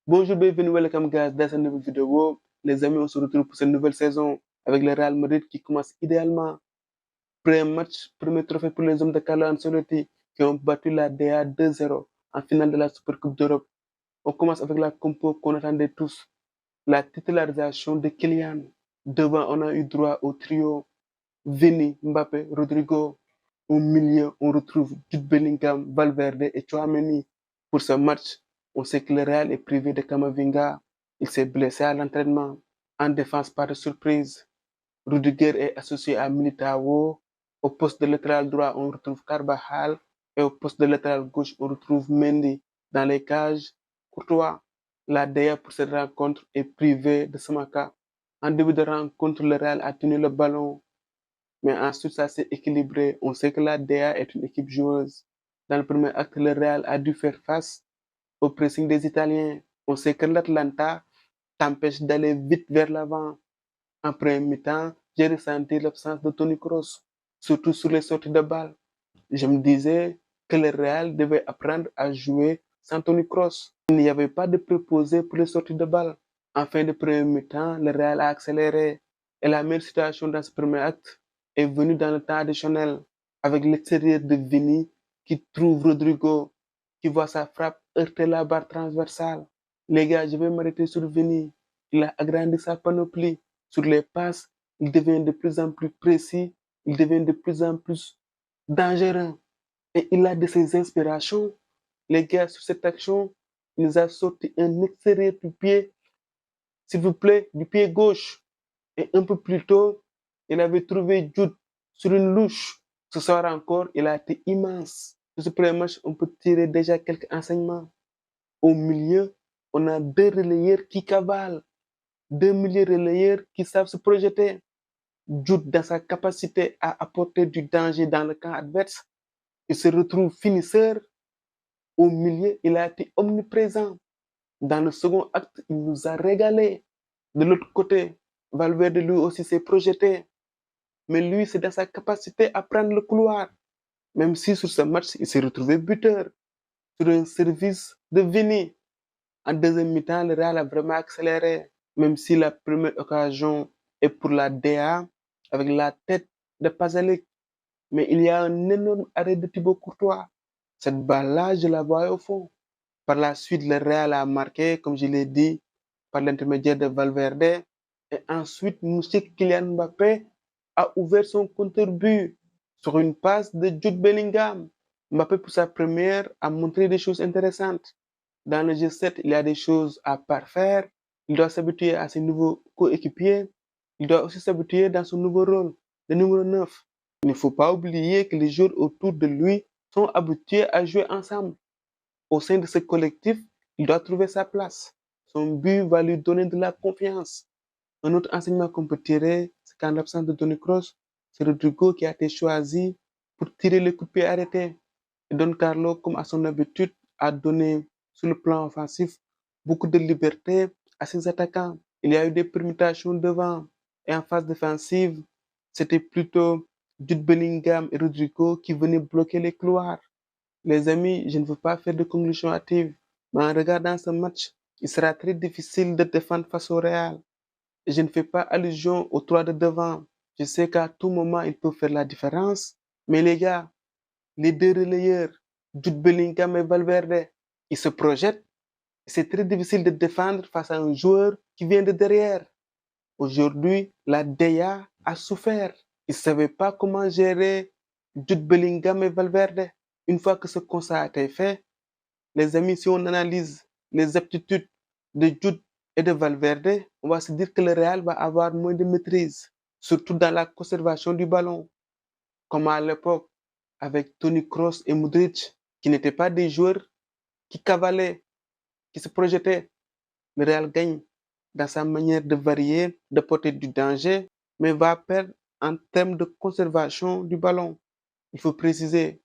Bonjour, bienvenue, welcome guys dans cette nouvelle vidéo. Les amis, on se retrouve pour cette nouvelle saison avec le Real Madrid qui commence idéalement. Premier match, premier trophée pour les hommes de Carlo Ancelotti qui ont battu la DA 2-0 en finale de la Supercoupe d'Europe. On commence avec la compo qu'on attendait tous. La titularisation de Kylian. Devant, on a eu droit au trio Vini, Mbappé, Rodrigo. Au milieu, on retrouve Jude Bellingham, Valverde et Tchouaméni. Pour ce match, on sait que le Real est privé de Camavinga. Il s'est blessé à l'entraînement. En défense, pas de surprise. Rudiger est associé à Militao. Au poste de latéral droit, on retrouve Carvajal. Et au poste de latéral gauche, on retrouve Mendy. Dans les cages, Courtois. La DA pour cette rencontre est privée de Samaka. En début de rencontre, le Real a tenu le ballon, mais ensuite ça s'est équilibré. On sait que la DA est une équipe joueuse. Dans le premier acte, le Real a dû faire face au pressing des Italiens. On sait que l'Atlanta t'empêche d'aller vite vers l'avant. En premier mi-temps, j'ai ressenti l'absence de Toni Kroos, surtout sur les sorties de balle. Je me disais que le Real devait apprendre à jouer sans Toni Kroos. Il n'y avait pas de préposé pour les sorties de balle. En fin de premier mi-temps, le Real a accéléré. Et la meilleure situation dans ce premier acte est venue dans le temps additionnel, avec l'extérieur de Vini qui trouve Rodrigo, qui voit sa frappe heurter la barre transversale. Les gars, je vais m'arrêter sur Vini. Il a agrandi sa panoplie. Sur les passes, il devient de plus en plus précis, il devient de plus en plus dangereux. Et il a de ses inspirations. Les gars, sur cette action, il nous a sorti un extérieur du pied, s'il vous plaît, du pied gauche. Et un peu plus tôt, il avait trouvé Jude sur une louche. Ce soir encore, il a été immense. Sur ce premier match, on peut tirer déjà quelques enseignements. Au milieu, on a deux relayeurs qui cavalent, deux milieux relayeurs qui savent se projeter. Jude, dans sa capacité à apporter du danger dans le camp adverse, il se retrouve finisseur. Au milieu, il a été omniprésent. Dans le second acte, il nous a régalé. De l'autre côté, Valverde lui aussi s'est projeté. Mais lui, c'est dans sa capacité à prendre le couloir. Même si sur ce match, il s'est retrouvé buteur sur un service de Vini. En deuxième mi-temps, le Real a vraiment accéléré. Même si la première occasion est pour la DA avec la tête de Pasalic. Mais il y a un énorme arrêt de Thibaut Courtois. Cette balle-là, je la vois au fond. Par la suite, le Real a marqué, comme je l'ai dit, par l'intermédiaire de Valverde. Et ensuite, M. Kylian Mbappé a ouvert son contre-but sur une passe de Jude Bellingham. Mbappé, pour sa première, a montré des choses intéressantes. Dans le G7, il y a des choses à parfaire. Il doit s'habituer à ses nouveaux coéquipiers. Il doit aussi s'habituer dans son nouveau rôle de numéro 9. Il ne faut pas oublier que les joueurs autour de lui sont habitués à jouer ensemble. Au sein de ce collectif, il doit trouver sa place. Son but va lui donner de la confiance. Un autre enseignement qu'on peut tirer, c'est qu'en l'absence de Toni Kroos, c'est Rodrigo qui a été choisi pour tirer les coups de pied arrêtés. Et Don Carlo, comme à son habitude, a donné sur le plan offensif beaucoup de liberté à ses attaquants. Il y a eu des permutations devant. Et en phase défensive, c'était plutôt Jude Bellingham et Rodrigo qui venaient bloquer les couloirs. Les amis, je ne veux pas faire de conclusion hâtive, mais en regardant ce match, il sera très difficile de défendre face au Real. Et je ne fais pas allusion aux trois de devant. Je sais qu'à tout moment, ils peuvent faire la différence. Mais les gars, les deux relayeurs, Jude Bellingham et Valverde, ils se projettent. C'est très difficile de défendre face à un joueur qui vient de derrière. Aujourd'hui, la DEA a souffert. Ils ne savaient pas comment gérer Jude Bellingham et Valverde. Une fois que ce constat a été fait, les amis, si on analyse les aptitudes de Jude et de Valverde, on va se dire que le Real va avoir moins de maîtrise, surtout dans la conservation du ballon, comme à l'époque avec Toni Kroos et Modric, qui n'étaient pas des joueurs qui cavalaient, qui se projetaient. Le Real gagne dans sa manière de varier, de porter du danger, mais va perdre en termes de conservation du ballon. Il faut préciser,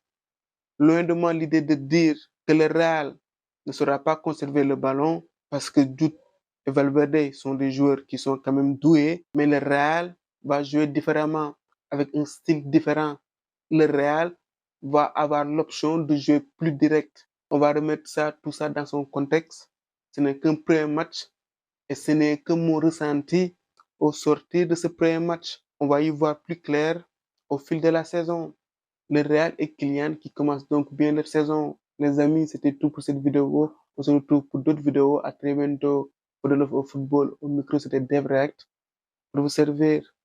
loin de moi l'idée de dire que le Real ne saura pas conserver le ballon parce que Jude et Valverde sont des joueurs qui sont quand même doués, mais le Real va jouer différemment, avec un style différent. Le Real va avoir l'option de jouer plus direct. On va remettre tout ça dans son contexte. ce n'est qu'un premier match et ce n'est que mon ressenti au sortir de ce premier match. On va y voir plus clair au fil de la saison. Le Real et Kylian qui commencent donc bien leur saison. Les amis, c'était tout pour cette vidéo. On se retrouve pour d'autres vidéos. À très bientôt. Pour de Love au football, au micro, c'était Dev React pour vous servir.